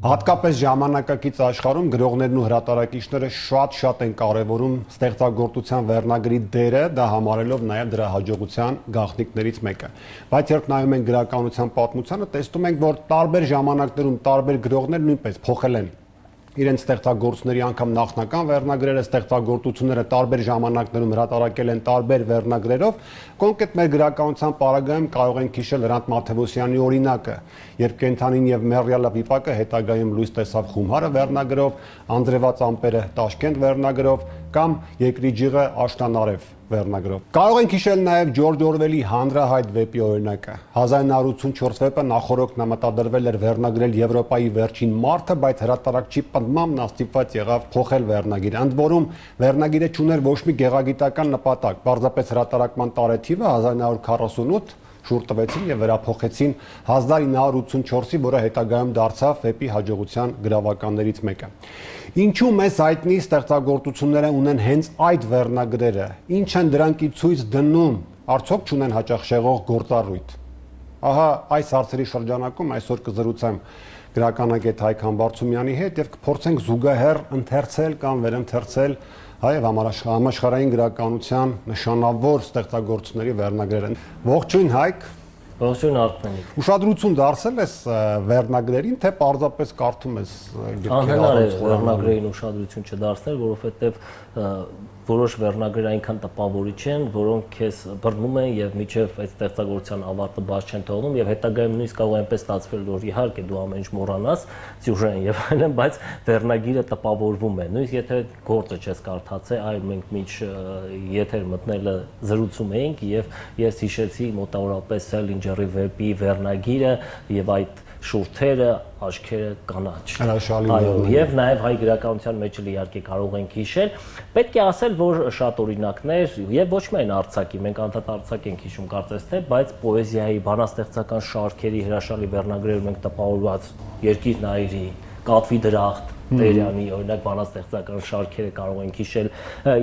Հատկապես ժամանակակից աշխարհում գրողներն ու հրատարակիչները շատ են կարևորում ստեղծագործության վերնագրի դերը, դա համարելով նաև դրա հաջողության գաղտնիքներից մեկը։ Բայց երբ նայում ենք գրականության պատմությանը, տեսնում ենք, որ տարբեր ժամանակներում տարբեր գրողներ նույնպես փոխել են իրենց ստեղծագործությունների անգամ նախնական վերնագրերը, ստեղծագործությունները տարբեր ժամանակներում հրատարակել են տարբեր վերնագրերով, կոնկրետ մեր գրականության պարագայում կարող ենք հիշել Հրանտ Մաթևոսյանի օրինակը, երբ Կենդանին եւ Մեռյալը վիպակը հետագայում լույս տեսավ Խումարը վերնագրով, Անդրեված ամպերը Տաշկենտ վերնագրով կամ Երկրի ջիղը Աշտանարև վերնագրով։ Կարող ենք հիշել նաև Ջորջ Օրվելի հանրահայտ վեպի օրինակը։ 1984 վեպը նախորոք մտադրվել էր վերնագրել Եվրոպայի վերջին մարդը, բայց հրատարակչի պնդմամբ նա ստիպված եղավ փոխել վերնագիրը։ Ընդ որում վերնագիրը չուներ ոչ մի գեղագիտական նպատակ, պարզապես հրատարակման տարեթիվը 1948 շուռ տվեցին եւ վերափոխեցին 1984-ի, որը հետագայում դարձավ վեպի հաջողության գրավականներից մեկը։ Ինչու մեզ հայտնի ստեղծագործությունները ունեն հենց այդ վերնագրերը, ինչ են դրանք ի ցույց դնում, արդյոք չունեն հաճախ շեղող գործառույթ։ Ահա այս հարցերի շրջանակում այսօր կզրուցեմ գրականագետ Հայկ Համբարձումյանի հետ եւ կփորձենք զուգահեռ ընթերցել կամ վերընթերցել հայ համաշխարհային գրականության նշանավոր ստեղծագործությունների վերնագրերը։ Ողջույն Հայկ։ Ողջույն Արփեն։ Ուշադրություն դարձել ես վերնագրերին, թե պարզապես կարդում ես գրքերը։ Անհնար է վերնագրերին ուշադրություն չդարձնել, որովհետև որոշ վերնագրեր այնքան տպավորիչ են, որոնք քեզ բռնում են եւ միջև այդ ստեղծագործության ավարտը բաց չեն թողնում եւ հետագայում նույնիսկ կարող է այնպես ստացվել, որ իհարկե դու ամեն ինչ մոռանաս, սյուժեն եւ այլն, բայց վերնագիրը տպավորվում է։ Նույնիսկ եթե գործը չես կարդացել, այլ մենք միջ եթեր մտնելը զրուցում էինք եւ ես հիշեցի մոտավորապես Սելինջերի վեպի վերնագիրը եւ այդ շուրթերը, աչքերը կանաչ։ Այո, եւ նաեւ հայ գրականության մեջ էլ իհարկե կարող ենք հիշել։ Պետք է ասել, որ շատ օրինակներ եւ ոչ միայն արձակի, մենք անդադ արձակ ենք հիշում կարծես թե, բայց պոեզիայի, բանաստեղծական շարքերի հրաշալի վերնագրերում ենք տպավորված Երկիր նայիրի, Կատվի դրախտ, Տերյանի, օրինակ բանաստեղծական շարքերը կարող ենք հիշել։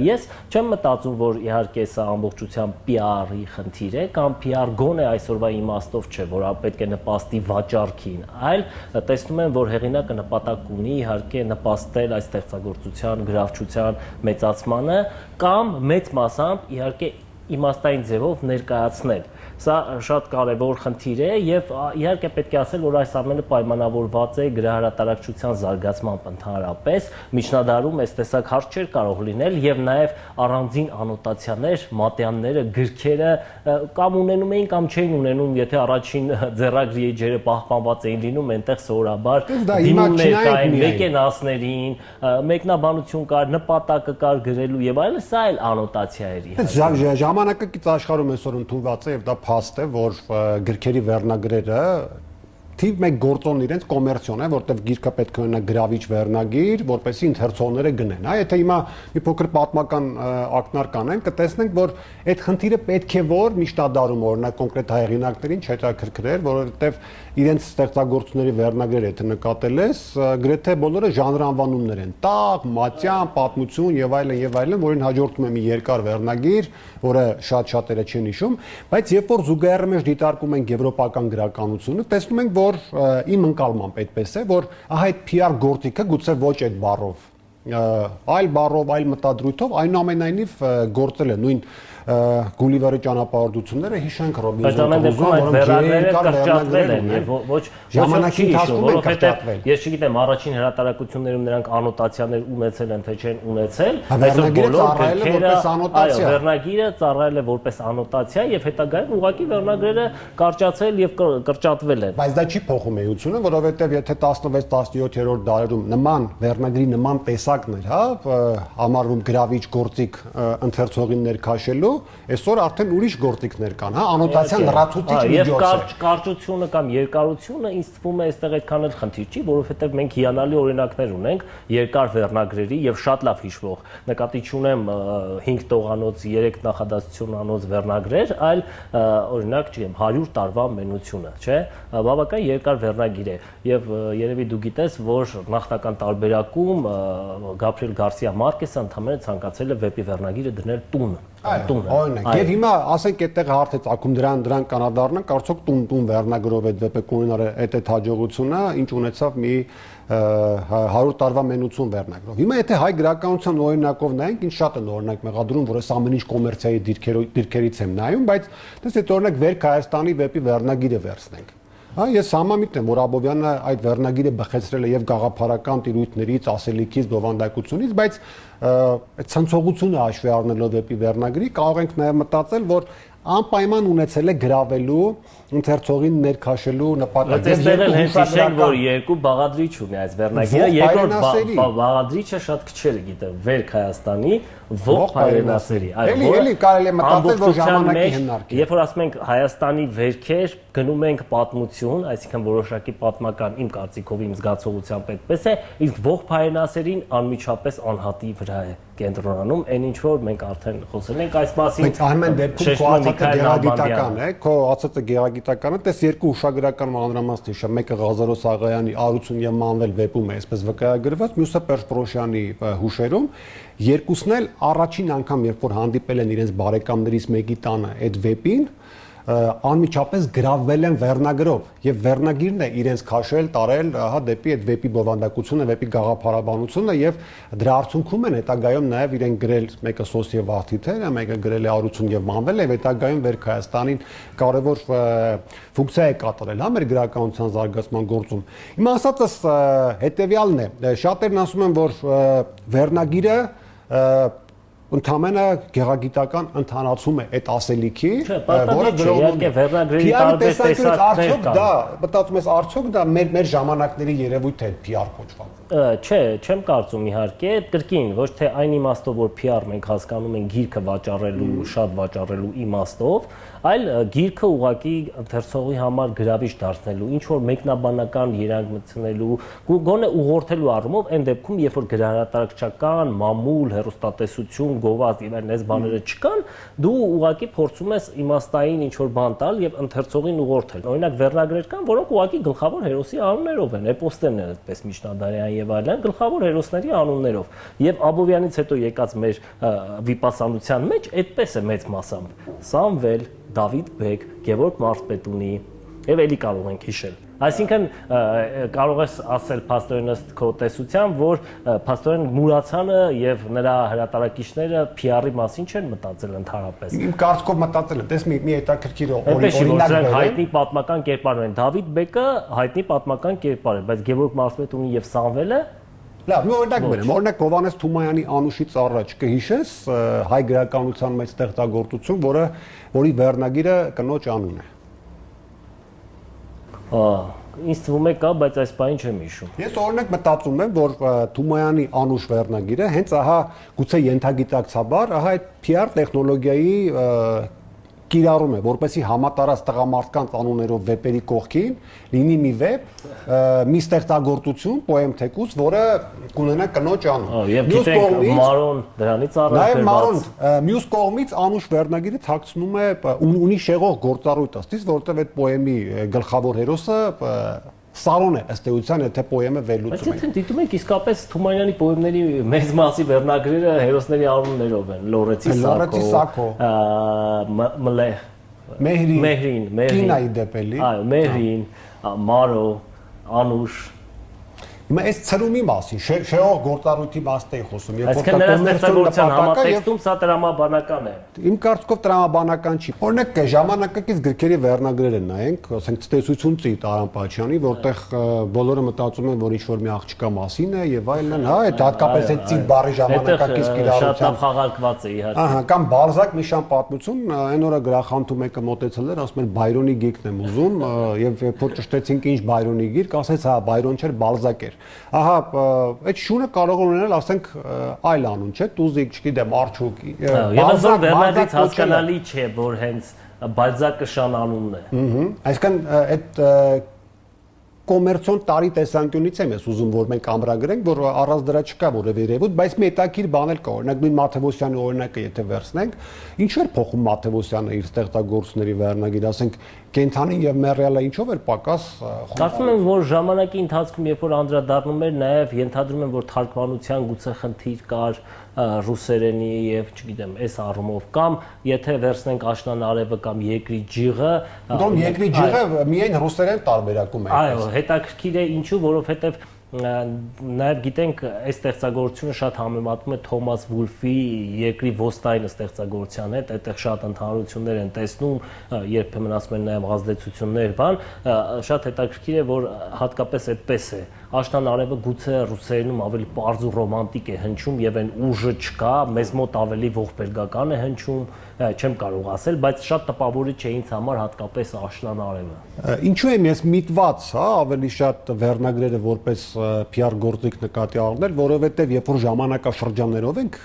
Ես չեմ մտածում, որ իհարկե սա ամբողջությամբ PR-ի խնդիր է կամ PR գոնե այսօրվա իմաստով չէ, որ պետք է նպաստի վաճառքին, այլ տեսնում եմ, որ հեղինակը նպատակ ունի իհարկե նպաստել այս ստեղծագործության գրավչության մեծացմանը կամ մեծ մասամբ իհարկե իմաստային ձևով ներկայացնել։ Սա շատ կարևոր խնդիր է եւ իհարկե պետք է ասել, որ այս ամենը պայմանավորված է գրահրատարակչության զարգացմամբ ընդհանրապես, միջնադարում այս տեսակ հարց չէր կարող լինել եւ նաեւ առանձին անոտացիաներ, մատյանները, գրքերը կամ ունենում էին կամ չէին ունենում, եթե առաջին ձեռագրի էջերը պահպանված էին լինում, այնտեղ սովորաբար դիմումներ կային մեկենասներին, մեկնաբանություն կար, նպատակը կար գրելու եւ այլն, սա էլ անոտացիա էր։ Ժամանակակից աշխարհում այսօր ընդունված է եւ դա փաստ է, որ գրքերի վերնագրերը թիվ մեկ գործոն իրենց կոմերցիոն է, որտեղ գիրքը պետք է ունենա գրավիչ վերնագիր, որպեսզի ընթերցողները գնեն։ Եթե հիմա մի փոքր պատմական ակնարկ անենք, կտեսնենք, որ այդ խնդիրը պետք է որ միշտադարում օրինակ կոնկրետ հեղինակներին չհետաքրքրեր, որովհետև իրենց ստեղծագործությունների վերնագրերը եթե նկատել ես, գրեթե բոլորը ժանրանվանումներ են՝ տաղ, մատյան, պատմություն եւ այլն, որին հաջորդում է մի երկար վերնագիր, որը շատերը չեն հիշում, բայց երբ որ զուգահեռ մեջ դիտարկում ենք եվրոպական գրականությունը, տեսնում ենք, որ իմ ընկալմամբ այդպես է, որ ահա այդ PR գործիքը գուցե ոչ այդ բառով, այլ բառով, այլ մտադրույթով այնուամենայնիվ գործել է նույն Գուլիվերի ճանապարհորդությունները հիշենք Ռոբինզոն կրճատվել են եւ ոչ ժամանակի ընթացքում են կրճատվել։ Ես չգիտեմ առաջին հրատարակություններում նրանք անոտացիաներ ունեցել են թե չեն ունեցել, այսօր բոլոր գրքերը այո վերնագիրը ծառայել է որպես անոտացիա եւ հետագայում ուղղակի վերնագրերը կարճացել եւ կրճատվել են։ Բայց դա չի փոխում էությունը, որովհետեւ եթե 16-17-րդ դարերում նման վերնագրի նման տեսակներ, հա, համարվում գրավիչ գործիք ընթերցողին ներքաշելու, այսօր արդեն ուրիշ գործիքներ կան, հա, անոտացիան լրացուցիչ միջոց է։ Եվ կարճությունը կամ երկարությունը ինձ թվում է այստեղ այդքան էլ խնդիր չի, որովհետև մենք հիանալի օրինակներ ունենք երկար վերնագրերի եւ շատ լավ հիշվող։ Նկատի չունեմ 5 տողանոց, 3 նախադասությունանոց վերնագրեր, այլ օրինակ, չգիտեմ, 100 տարվա մենությունը, չէ՞։ Բավական երկար վերնագիր է եւ երևի դու գիտես, որ նախնական տարբերակում Գաբրիել Գարսիա Մարկեսը ընդհանրապես ցանկացել է վեպի վերնագիրը դնել տուն։ Օրինակ, եւ հիմա ասենք այդտեղ հարց է ցակում դրան կանադառնան, կարծոք տուն վերնագրով այդ վեպը կունենար այդ հաջողությունը, ինչ ունեցավ մի 100 տարվա մենություն վերնագրով։ Հիմա եթե հայ գրականության օրինակով նայենք, ինչ շատ են օրինակ մեղադրում, որ այս ամեն ինչ կոմերցիայի դիրքերից եմ նայում, բայց դες այդ օրինակ Վերք Հայաստանի վեպի վերնագիրը վերցնենք։ Ես համամիտ եմ, որ Աբովյանը այդ վերնագիրը բխեցրել է եւ գաղափարական տիրույթներից, ասելիքից, բովանդակությունից, բայց այդ ցնցողությունը հաշվի առնելով վեպի վերնագրի կարող ենք նաեւ մտածել, որ անպայման ունեցել է գրավելու, ընթերցողին ներքաշելու նպատակ։ Այստեղ էլ հենց հիշենք, որ երկու բաղադրիչ ունի այս վերնագիրը, երկրորդ բաղադրիչը շատ քչերը գիտեն, Վերք Հայաստանի ողջ հայրենասերի։ Էլի կարելի է մտածել, որ ժամանակի հիմնարկի։ Երբ որ ասում ենք Հայաստանի վերքեր, գնում ենք պատմություն, այսինքն որոշակի պատմական իմ կարծիքով իմ զգացողությամբ այդպես է, իսկ ողջ հայրենասերին անմիջապես անհատի վրա է կենտրոնանում, այն ինչ որ մենք արդեն խոսել ենք այս մասին։ Բայց ամեն դեպքում գեղագիտական է, քո ասածը գեղագիտական է, տես երկու ուշագրական մանրամասն հիշա, մեկը Ղազարոս Աղայանի Արություն եւ Մանվել վեպում է, այսպես վկայագրված, մյուսը Պերսպրոշյանի հուշերում, երկուսն էլ առաջին անգամ երբ որ հանդիպել են իրենց բարեկամներից մեկի տանը այդ վեպին, անմիջապես գրավվել են վերնագրով եւ վերնագիրն է իրենց քաշել, տարել, ահա դեպի այդ վեպի բովանդակությունը, վեպի գաղափարաբանությունը եւ դրա արդյունքում են հետագայում նաեւ իրեն գրել մեկը Սոս եւ Վարդիթերը, մեկը գրել է Արություն եւ Մանվել եւ հետագայում Վերք Հայաստանին կարեւոր ֆունկցիա է կատարել հա մեր գրականության զարգացման գործում։ Հիմա ասածս հետեւյալն է, շատերն ասում են, որ վերնագիրը ընդհանրապես գեղագիտական ընթանացում է այդ ասելիքի, որը իհարկե վերնագրերի տարբեր տեսակներ կան։ Դա մտածում ես արդյոք դա մեր ժամանակների երևույթ է PR կոչված։ Չէ, չեմ կարծում իհարկե, կրկին ոչ թե այն իմաստով, որ PR մենք հասկանում ենք գիրքը վաճառելու, շատ վաճառելու իմաստով, այլ գիրքը ուղղակի ընթերցողի համար գրավիչ դարձնելու, ինչ որ մեկնաբանական երանգ մտցնելու, գոնե ուղղորդելու առումով, այն դեպքում, երբ որ գրահրատարակչական, մամուլ, հեռուստատեսություն, գովազդ եւ այլն այս բաները չկան, դու ուղղակի փորձում ես իմաստային ինչ որ բան տալ եւ ընթերցողին ուղղորդել։ Օրինակ վերնագրեր կան, որոնք ուղղակի գլխավոր հերոսի անուններով են, էպոստերն են այդպես Միջնադարյան եւ այլն, գլխավոր հերոսների անուններով։ Եւ Աբովյանից հետո եկած մեր վիպասանության մեջ այդպես է մեծ մասամբ։ Սամվել, Դավիթ Բեկ, Գևորգ Մարզպետունի եւ էլի կարող ենք հիշել։ Այսինքն կարող ես ասել փաստորեն ըստ քո տեսության, որ փաստորեն Մուրացյանը եւ նրա հրատարակիչները PR-ի մասին չեն մտածել ընդհանրապես։ Իմ կարծիքով մտածել են, տես մի հետաքրքիր օրինակ հայտնի պատմական կերպարներ են։ Դավիթ Բեկը հայտնի պատմական կերպար է, բայց Գևորգ Մարզպետունի եւ Սամվելը լավ, մի օրինակ բերեմ, օրինակ Հովհաննես Թումանյանի Անուշից առաջ կհիշես հայ գրականության մեջ ստեղծագործություն, որի վերնագիրը կնոջ անուն է։ Ինձ թվում է կա, բայց այս բանը չեմ հիշում։ Ես օրինակ մտածում եմ, որ Թումանյանի Անուշ վերնագիրը հենց ահա գուցե ենթագիտակցաբար, ահա այդ PR տեխնոլոգիայի կիրառում է, որպեսզի համատարած տղամարդկանց անուններով վեպերի կողքին լինի մի վեպ, մի ստեղծագործություն, պոեմ թեկուզ, որը կունենա կնոջ անուն։ Եվ գիտենք Մարոն դրանից առաջ նաև Մարոն մյուս կողմից Անուշ վերնագիրը թաքցնում է ունի շեղող գործառույթ ըստիս, որովհետև այդ պոեմի գլխավոր հերոսը Սարոն է ըստ էության, եթե պոեմը վերլուծում ենք։ Բայց եթե դիտում ենք իսկապես Թումանյանի պոեմների մեծ մասի վերնագրերը հերոսների անուններով են՝ Լորեցի Սակո, Մեհրին, Կինայի դեպելի։ Այո, Մեհրին, Մարո, Անուշ։ Հիմա այս ցրումի մասին, շեղող գործառույթի մասն էի խոսում, երբ որ կոմերցիոն համատեքստում սա տրամաբանական է։ Իմ կարծիքով տրամաբանական չի։ Օրինակ ժամանակակից գրքերի վերնագրերը նայենք, ասենք ցտեսություն ծի Տարան Պաչյանի, որտեղ բոլորը մտածում են, որ ինչ-որ մի աղջկա մասին է եւ այլն, հա, այդ հատկապես այդ ծի բառի ժամանակակից կիրառությամբ շատ խաղարկված է իհարկե։ Ահա, կամ Բալզակ մի շան պատմություն, այն օրը գրախանութում մեկը մոտեցել էր, ասում էր Բայրոնի գիրքն եմ ուզում, եւ երբ որ ճշտեցինք ինչ Բայրոնի գիրք, ասեց հա, Բայրոն չէր, Բալզակ էր։ Ահա, այդ շունը կարող է ունենալ, ասենք, այլ անուն, չէ՞, Տուզիկ, չգիտեմ, Արչուկ։ Եվ որ վերնագրից հասկանալի չէ, որ հենց Բալզակը շան անունն է։ Այսինքն այդ կոմերցիոն տարի տեսանկյունից եմ ես ուզում, որ մենք ամրագրենք, որ առանց դրա չկա որևէ երևույթ, բայց մի հետաքրքիր բան էլ կա, օրինակ նույն Մաթեոսյանի օրինակը եթե վերցնենք, ինչու էր փոխում Մաթեոսյանը իր ստեղծագործությունների վերնագիր, ասենք կենթանին եւ մեռյալը ինչով էր պակաս Կարծում եմ, որ ժամանակի ընթացքում երբ որ անդրադառնում էր, նաեւ ենթադրում եմ, որ թարգմանության գուցե խնդիր կար, ռուսերենի եւ չգիտեմ, այս առումով կամ եթե վերցնենք աշնան արևը կամ երկրի ջիղը, Դom երկրի ջիղը միայն ռուսերեն տարբերակում է։ Այո, հետաքրքիր է ինչու, որովհետեւ նաև գիտենք այս ստեղծագործությունը շատ համեմատում է Թոմաս Վուլֆի երկրի ոստայնը ստեղծագործության հետ, այդտեղ շատ ընդհանրություններ են տեսնում, երբեմն ասում են նաև ազդեցություններ, շատ հետաքրքիր է, որ հատկապես այդպես է։ Աշնան արևը գուցե ռուսերենում ավելի պարզ ու ռոմանտիկ է հնչում եւ այն ուժը չկա, մեզ մոտ ավելի ողբերգական է հնչում, չեմ կարող ասել, բայց շատ տպավորիչ է ինձ համար հատկապես աշնան արևը։ Ինչու եմ ես միտված, հա, ավելի շատ վերնագրերը որպես PR գործիք նկատի առնել, որովհետեւ երբ որ ժամանակաշրջաններով ենք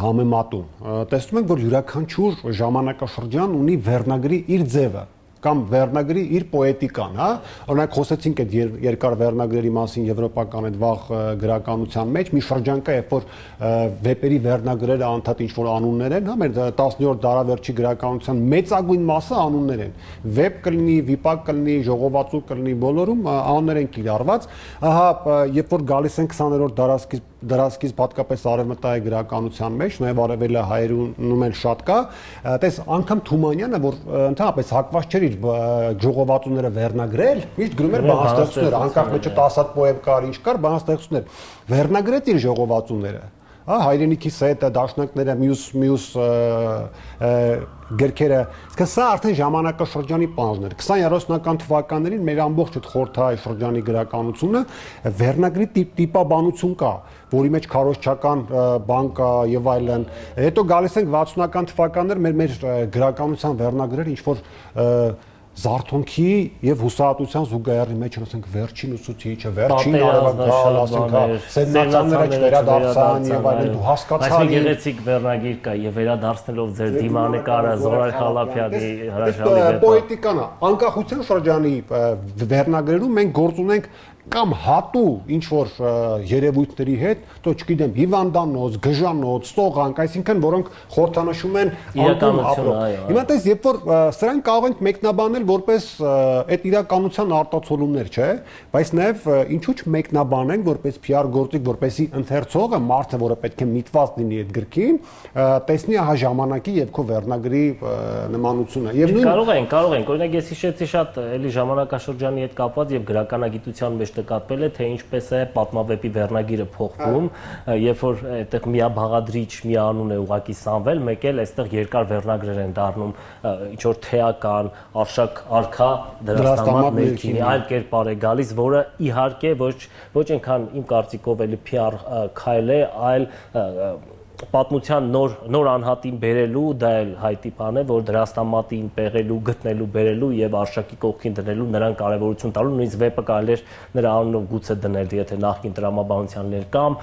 համեմատում, տեսնում ենք, որ յուրաքանչյուր ժամանակաշրջան ունի վերնագրի իր ձևը կամ վերնագրի իր պոետիկան, հա, օրինակ խոսեցինք այդ երկար վերնագրերի մասին եվրոպական այդ վաղ գրականության մեջ, մի շրջան կա, երբ որ վեպերի վերնագրերը անդադ ինչ որ անուններ են, հա, մեր 17-րդ դարավերջի գրականության մեծագույն մասը անուններ են։ Վեպ կլինի, վիպակ կլինի, ժողովածու կլինի, բոլորում անուններ են կիրառված, ահա, երբ որ գալիս են 20-րդ դարասկիզբ հատկապես արևմտայի գրականության մեջ, նաև արևելը հայերենում էլ շատ կա, տես անգամ Թումանյանը, որ ընդհանրապես հակված չէր իր ժողովածուները վերնագրել, միշտ գրում էր բանաստեղծություններ, անկախ մեջը 10 հատ պոեմ կար, ինչ կար, բանաստեղծություններ, վերնագրեց իր ժողովածուները, հա, հայրենիքի սետը, դաշնակները, մյուս գրքերը, իսկ սա արդեն ժամանակաշրջանի պանոներ։ 20-30-ական թվականներին մեր ամբողջ այդ խորհրդային շրջանի գրականությունը վերնագրի տիպաբանություն կա, որի մեջ քարոզչական բան կա եւ այլն։ Հետո գալիս ենք 60-ական թվականներ մեր գրականության վերնագրերը ինչ որ Զարթոնքի եւ հուսահատության զուգահեռի մեջ ասենք վերջին ուսուցիչը, վերջին արևակալ, ասենք սենսացիաները չվերադարձան եւ այլն, դու հասկացար։ Բայց գեղեցիկ վերնագիր կա եւ վերադարձնելով ձեր դիմանկարը Զորայր Խալափյանի հրաշալի վեպը։ Պոետիկան է, անկախության շրջանի վերնագրերում մենք գործ ունենք կամ հատու ինչ որ երևույթների հետ, то չգիտեմ, հիվանդանոց, գժանոց, ստողանք, այսինքն որոնք խորհրդանշում են անկում ապրող։ Հիմա տես, երբ որ սրանք կարող ենք մեկնաբանել որպես այդ իրականության արտացոլումներ, չէ՞, բայց նաև ինչու՞ չմեկնաբանենք որպես PR գործիք, որպեսի ընթերցողը, մարդը, որը պետք է միտված լինի այդ գրքին, տեսնի ահա ժամանակի եւ քո վերնագրի նմանությունը։ Եվ նույն կարող ենք, օրինակ ես հիշեցի շատ էլի ժամանակաշրջանի հետ կապված եւ գրականագիտության մեջ նկատվել է, թե ինչպես է պատմավեպի վերնագիրը փոխվում, երբ որ այդտեղ միաբաղադրիչ մի անուն է ուղակի Սամվել, մեկ էլ այստեղ երկար վերնագրեր են դառնում, ինչ որ թեական, Արշակ արքա, Դրաստամատ Ներքինի, այլ կերպար է գալիս, որը իհարկե ոչ այնքան իմ կարծիքով էլի PR քայլ է, այլ պատմության նոր անհատին բերելու, դա էլ հայտի բան է, որ Դրաստամատին պեղելու, գտնելու, բերելու եւ Արշակի կողքին դնելու նրան կարեւորություն տալու, նույնիսկ վեպը կարելի էր նրա անունով գուցե դնել, եթե նախկին տրամաբանությաններ կամ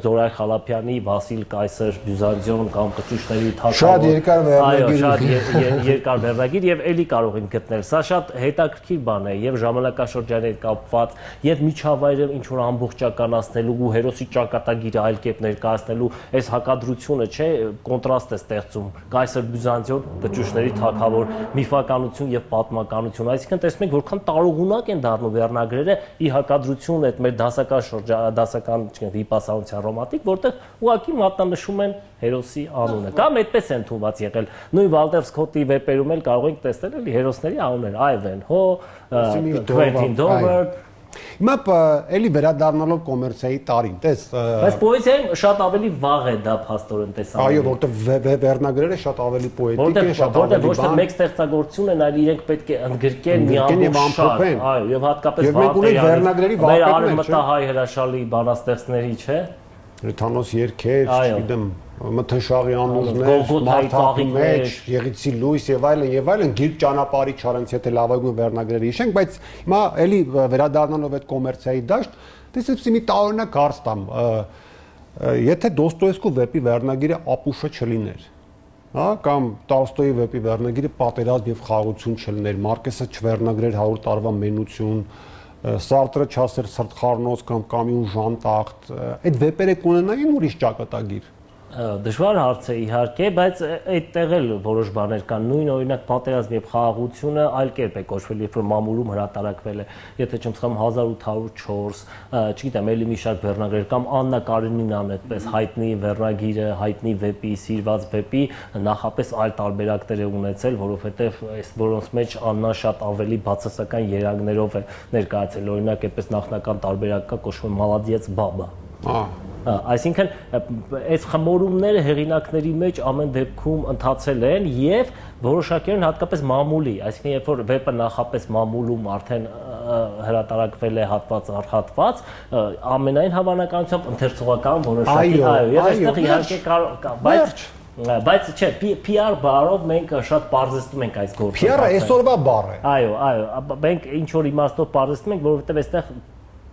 Զորայր Խալափյանի, Վասիլ Կայսեր, Բյուզանդիոն կամ Կճուճների թագավոր։ Շատ երկար վերնագիր։ Այո, շատ երկար վերնագիր եւ էլի կարող ենք գտնել։ Սա շատ հետաքրքիր բան է եւ ժամանակաշրջանի հետ կապված եւ միջավայրը ինչ որ ամբողջականացնելու ու հերոսի ճակատագիրը այլ կերպ ներկայացնելու այս հակադրությունը չէ, կոնտրաստ է ստեղծում Կայսեր Բյուզանդիոն, Կճուճների թագավոր, միֆականություն եւ պատմականություն, այսինքն տեսնում եք որքան տարողունակ են դառնում վերնագրերը ի հակադրություն այդ մեր դասական վիպասանության ռոմանտիկ, որտեղ ուղղակի մատնանշում են հերոսի անունը։ Կամ այդպես են թվում եղել։ Նույն Վալտեր Սքոթի վեպերում էլ կարող ենք տեսնել էլի հերոսների անուններ, Ivanhoe, Quentin Dover։ Հիմա էլի վերադառնալով կոմերցիայի տարին, տես։ Բայց պոեզիայում շատ ավելի վաղ է դա փաստորեն տեսանելի։ Այո, որտեղ վերնագրերը շատ ավելի պոետիկ են, շատ ավելի ոչ թե մեկ ստեղծագործություն են, այլ իրենք պետք է ընդգրկեն մի ամբողջ, այո, եւ հատկապես Եվ մենք ունենք վերնագրերի վաղ արևմտահայ հրաշալի բանաստեղծների, չէ՞։ Հրթանոս երգեր, չգիտեմ, Մթնշաղի անուններ, Մարթապի մեջ, Եղիցի լույս եւ այլն, գիրք ճանապարհի Չարենցի հետ լավագույն վերնագրերը հիշենք, բայց հիմա էլի վերադառնալով այդ կոմերցիայի դաշտ, տեսեցի մի տարօրինակ հարց տամ, եթե Դոստոևսկու վեպի վերնագիրը ապուշը չլիներ, հա, կամ Տոլստոյի վեպի վերնագիրը պատերազմ եւ խաղաղություն չլիներ, Մարկեսը չվերնագրեր 100 տարվա մենություն, Սարտրը չասեր սրտխառնոց կամ Կամյուն Ժանտախտ, այդ վեպերը կունենային ուրիշ ճակատագիր։ Դժվար հարց է իհարկե, բայց այդտեղ էլ որոշ բաներ կան։ Նույն օրինակ պատերազմ եւ խաղաղությունը այլ կերպ է կոչվել, երբ որ մամուլում հրատարակվել է, եթե չմսխամ 1804, չգիտեմ, էլի մի շարք վերնագրեր կամ Աննա Կարինինան այդպես հայտնի վերնագիրը, հայտնի վեպի, սիրված վեպի նախապես այլ տարբերակներ է ունեցել, որովհետեւ այս որոնց մեջ Աննան շատ ավելի բացասական երանգներով է ներկայացել։ Օրինակ այդպես նախնական տարբերակ կա կոչվում Մալադիեց բաբա։ Այսինքն այս խմորումները հեղինակների մեջ ամեն դեպքում ընթացել են եւ որոշակիորեն հատկապես մամուլի, այսինքն երբ որ վեպը նախապես մամուլում արդեն հրատարակվել է հատված առ հատված, ամենայն հավանականությամբ ընթերցողական որոշակի, այո, եւ այստեղ իհարկե բայց չէ, PR բառով մենք շատ բարձրացնում ենք այս գործը։ PR-ը այսօրվա բառ է։ Այո, մենք ինչ որ իմաստով բարձրացնում ենք, որովհետեւ այստեղ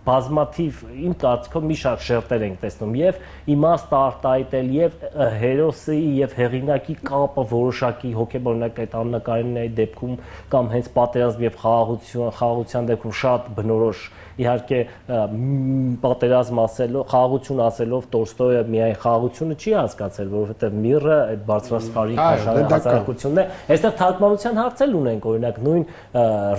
բազմաթիվ իմ կարծիքով մի շարք շերտեր ենք տեսնում եւ իմաստ արտահայտել եւ հերոսի եւ հեղինակի կապը որոշակի հոգեբանական այդ Աննա Կարինինայի դեպքում կամ հենց պատերազմ եւ խաղաղության դեպքում շատ բնորոշ իհարկե պատերազմ ասելով, խաղաղություն ասելով Տոլստոյը միայն խաղաղությունը չի հասկացել, որովհետեւ միրը այդ բարձրաստարի հասարակությունն է։ Այստեղ թարգմանության հարցեր ունենք, օրինակ նույն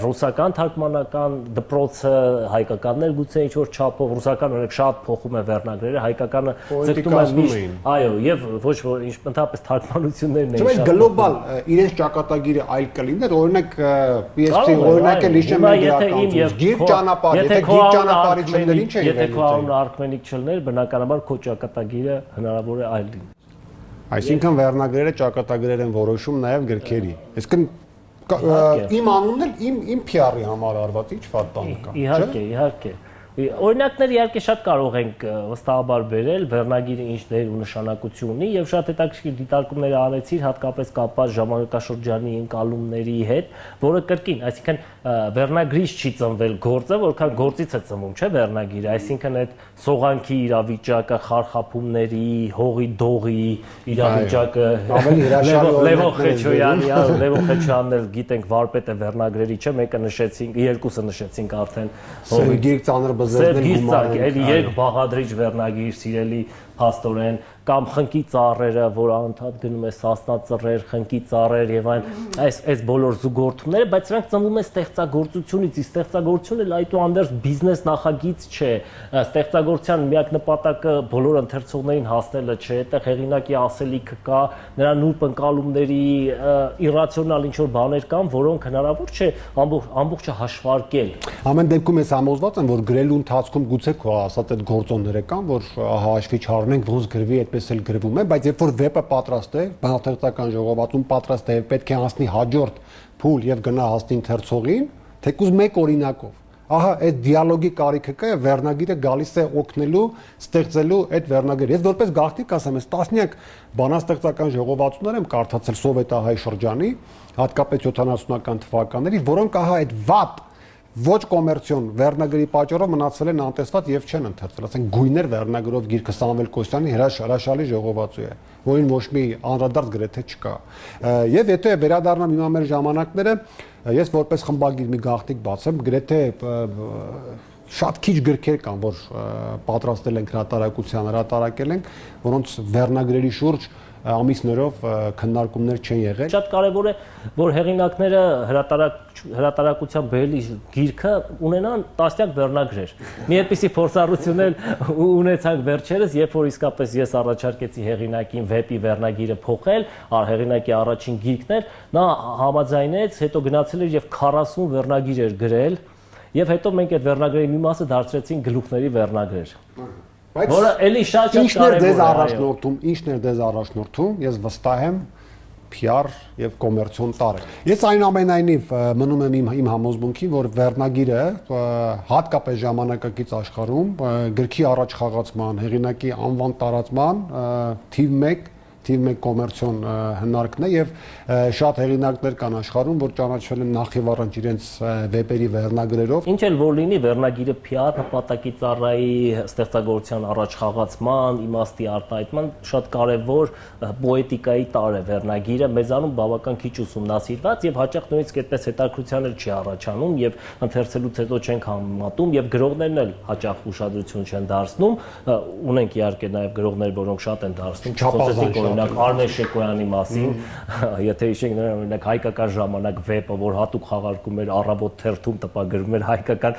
ռուսական թարգմանական դպրոցը հայկականներ գուցե ինչ որ չափով ռուսական օրինակ շատ փոխում է վերնագրերը, հայկականը ձգտում է միշտ, այո, եւ ոչ որ ընդհանրապես թարգմանություններն են շատ գլոբալ իրենց ճակատագիրը այլ կլիներ, օրինակ PSP օրինակը լիշեմ գրականություն, գիրք ճանապարհ, եթե գիրք ճանապարհից չլներ ինչ է։ Եթե քո անունը Արքմենիկ չլներ, բնականաբար քո ճակատագիրը հնարավոր է այլ լինի։ Այսինքն վերնագրերը ճակատագրեր են որոշում նաև գրքերի։ Այսինքն իմ անունն էլ իմ PR-ի համար արված ինչ վատ բան կա։ Իհարկե։ Օրինակներ իհարկե շատ կարող ենք վստահաբար բերել, վերնագիրը ինչ դեր ու նշանակություն ունի եւ շատ հետաքրքիր դիտարկումներ արեցիր հատկապես կապված ժամանակաշրջանի ընկալումների հետ, որը կրկին, այսինքն վերնագրից չի ծնվել գործը, որքան գործից է ծնվում, չէ՞ վերնագիրը, այսինքն այդ սողանքի իրավիճակը, խարխափումների, հողի դողի իրավիճակը, ավելի հրաշալի Լևոն Խեչոյանն էլ գիտենք վարպետ է վերնագրերի, չէ՞, մեկը նշեցինք, երկուսը նշեցինք արդեն Սերգեյ Ծանր բզեզներ գումար են։ Էլի երկ բաղադրիչ վերնագիր սիրելի փաստորեն կամ խնկի ծառերը, որ անդադ գնում է սասնա ծռեր, խնկի ծառեր եւ այն այս բոլոր զուգորդումները, բայց սրանք ծնվում են ստեղծագործությունից, իսկ ստեղծագործությունը այդուհանդերձ բիզնես նախագիծ չէ, ստեղծագործության միակ նպատակը բոլոր ընթերցողներին հասնելը չէ, այդտեղ հեղինակի ասելիքը կա, նրա նուրբ ընկալումների իրացիոնալ ինչ որ բաներ կան, որոնք հնարավոր չէ ամբողջը հաշվարկել։ Ամեն դեպքում ես համոզված եմ, որ գրելու ընթացքում գուցե քո ասած այդ գործոնները կան, որ հաշվի չառնենք ոնց գրվի, այդպես էլ գրվում է, բայց երբ որ վեպը պատրաստ է, բանաստեղծական ժողովածուն պատրաստ է, պետք է հասնի հաջորդ փուլ եւ գնա հասնի ընթերցողին, թեկուզ մեկ օրինակով։ Ահա այդ դիալոգի կարիքը կա եւ վերնագիրը գալիս է օգնելու ստեղծելու այդ վերնագիրը։ Ես որպես գաղտնիք ասեմ, ես տասնյակ բանաստեղծական ժողովածուներ եմ կարդացել սովետահայ շրջանի, հատկապես 70-ական թվականների, որոնք ահա այդ վատ ոչ կոմերցիոն վերնագրի պատճառով մնացել են անտեսված եւ չեն ընթերցվել, ասենք գույներ վերնագրով գիրքը Սամվել Կոստյանի հրաշալի ժողովածու է, որին ոչ մի անդրադարձ գրեթե չկա։ Եվ եթե վերադառնամ հիմա մեր ժամանակները, ես որպես խմբագիր մի գաղտնիք բացեմ, գրեթե շատ քիչ գրքեր կան, որ պատրաստել ենք հրատարակել ենք, որոնց վերնագրերի շուրջ ամիսներով քննարկումներ չեն եղել։ Շատ կարևոր է, որ հեղինակները հրատարակության բերելի գիրքը ունենան տասնյակ վերնագրեր։ Մի այդպիսի փորձառություն էլ ունեցանք վերջերս, երբ որ իսկապես ես առաջարկեցի հեղինակին վեպի վերնագիրը փոխել, հեղինակի առաջին գիրքն էր, նա համաձայնեց, հետո գնացել էր եւ 40 վերնագիր էր գրել, եւ հետո մենք այդ վերնագրերի մի մասը դարձրեցինք գլուխների վերնագրեր։ Որը էլի շատ կարևոր է։ Ինչն է դեզ առաջնորդում, ես վստահ եմ PR եւ կոմերցիոն տարր։ Ես այնուամենայնիվ մնում եմ իմ համոզմունքին, որ վերնագիրը հատկապես ժամանակակից աշխարհում գրքի առաջ խաղացման, հեղինակի անվան տարածման թիվ 1 թիվ 1 կոմերցիոն հնարքն է եւ շատ հեղինակներ կան աշխարհում, որ ճանաչվել են նախ եւ առաջ իրենց վեպերի վերնագրերով։ Ինչ էլ որ լինի, վերնագիրը PR նպատակի ծառայի ստեղծագործության առաջխաղացման, իմաստի արտահայտման շատ կարևոր պոետիկայի տար է վերնագիրը, մեզանում բավական քիչ ուսումնասիրված եւ հաճախ նույնիսկ այդպես հետաքրքրության էլ չի առաջանում եւ ընթերցելուց հետո չենք համեմատում եւ գրողներն էլ հաճախ ուշադրություն չեն դարձնում, ունենք իհարկե նաեւ գրողներ, որոնք շատ են դարձնում, խոսեցինք օրինակ Արմեն Շեկոյանի մասին, եթե հիշենք նրա օրինակ հայկական ժամանակ վեպը, որ հատուկ խաղարկում էր առավոտ թերթում տպագրում էր հայկական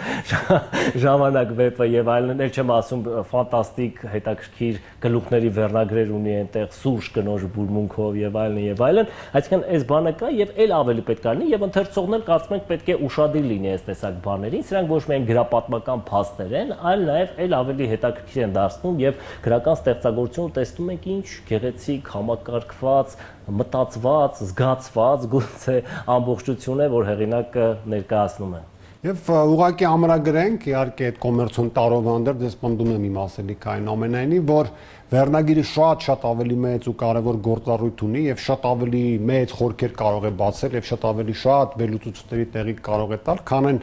ժամանակ վեպը եւ այլն, էլ չեմ ասում ֆանտաստիկ հետաքրքիր գլուխների վերնագրեր ունի այնտեղ սուրճ կնոջ բուրմունքով եւ այլն, այսինքն այս բանը կա եւ այլ ավելի պետք է լինի եւ ընթերցողներ կարծում ենք պետք է ուշադիր լինի այս տեսակ բաներին, սրանք ոչ միայն գրապատմական փաստեր են, այլ նաեւ այլ ավելի հետաքրքիր են դարձնում եւ գրական ստեղծագործություն տեսնում ենք ինչ գեղեցիկ, համակարգված, մտածված, զգացված գուցե ամբողջություն է, որ հեղինակը ներկայացնում է։ Եվ ուղղակի ամրագրենք, իհարկե այդ կոմերցիոն տարովանդեր դες պնդում եմ իմ ասելիքային ամենայնի, որ վերնագիրը շատ ավելի մեծ ու կարևոր գործառույթ ունի եւ շատ ավելի մեծ խորքեր կարող է բացել եւ շատ ավելի շատ վերլուծությունների տեղի կարող է տալ, քան այն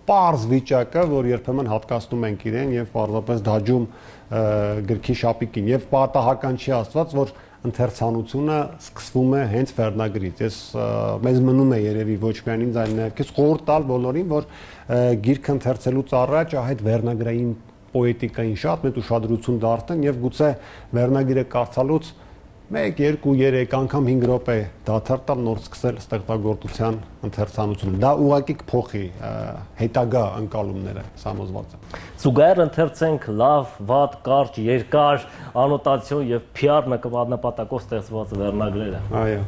պարզ վիճակը, որ երբեմն հատկացնում ենք իրեն եւ պարզապես դաջում գրքի շապիկին եւ պատահական չի ասված, որ ընթերցանությունը սկսվում է հենց վերնագրից։ Ես մեզ մնում է երևի ոչ միայն ինձ, այլ նաև քեզ խորհուրդ տալ բոլորին, որ գիրք ընթերցելուց առաջ այդ վերնագրային պոետիկային շատ մեծ ուշադրություն դարձնեն եւ գուցե վերնագիրը կարդալուց 1, 2, 3 անգամ 5 րոպե դադար տալ, նոր սկսել ստեղծագործության ընթերցանությունը։ Դա ուղղակի կփոխի հետագա ընկալումները, համոզված եմ։ Զուգահեռ ընթերցենք լավ, վատ, կարճ, երկար, անոտացիոն եւ PR նպատակով ստեղծված վերնագրերը։ Այո։